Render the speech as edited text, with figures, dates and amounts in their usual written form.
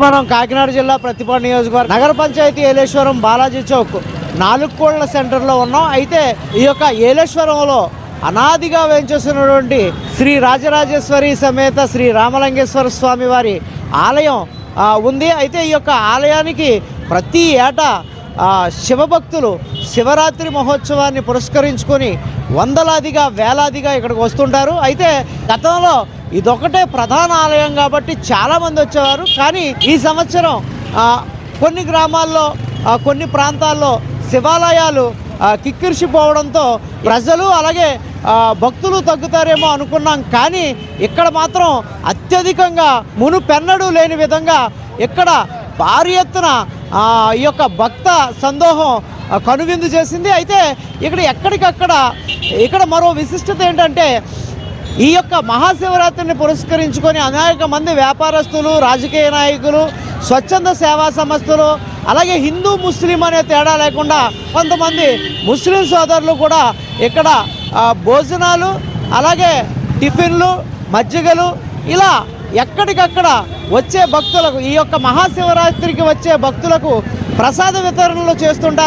మనం కాకినాడ జిల్లా ప్రతిపాడు నియోజకవర్గం నగర పంచాయతీ ఏలేశ్వరం బాలాజీ చౌక్ 4 కోళ్ల సెంటర్లో ఉన్నాం. అయితే ఈ యొక్క ఏలేశ్వరంలో అనాదిగా వేంచేస్తున్నటువంటి శ్రీ రాజరాజేశ్వరి సమేత శ్రీ రామలింగేశ్వర స్వామి వారి ఆలయం ఉంది. అయితే ఈ యొక్క ఆలయానికి ప్రతి ఏటా శివభక్తులు శివరాత్రి మహోత్సవాన్ని పురస్కరించుకొని వందలాదిగా వేలాదిగా ఇక్కడికి వస్తుంటారు. అయితే గతంలో ఇదొకటే ప్రధాన ఆలయం కాబట్టి చాలామంది వచ్చేవారు. కానీ ఈ సంవత్సరం కొన్ని గ్రామాల్లో కొన్ని ప్రాంతాల్లో శివాలయాలు కిక్కిరిసిపోవడంతో ప్రజలు అలాగే భక్తులు తగ్గుతారేమో అనుకున్నాం. కానీ ఇక్కడ మాత్రం అత్యధికంగా మునుపెన్నడూ లేని విధంగా ఇక్కడ భారీ ఎత్తున ఈ యొక్క భక్త సందోహం కనువిందు చేసింది. అయితే ఇక్కడ ఎక్కడికక్కడ ఇక్కడ మరో విశిష్టత ఏంటంటే ఈ యొక్క మహాశివరాత్రిని పురస్కరించుకొని అనేక మంది వ్యాపారస్తులు, రాజకీయ నాయకులు, స్వచ్ఛంద సేవా సంస్థలు, అలాగే హిందూ ముస్లిం అనే తేడా లేకుండా కొంతమంది ముస్లిం సోదరులు కూడా ఇక్కడ భోజనాలు, అలాగే టిఫిన్లు, మజ్జిగలు ఇలా ఎక్కడికక్కడ వచ్చే భక్తులకు ఈ యొక్క మహాశివరాత్రికి వచ్చే భక్తులకు ప్రసాద వితరణలు చేస్తుంటారు.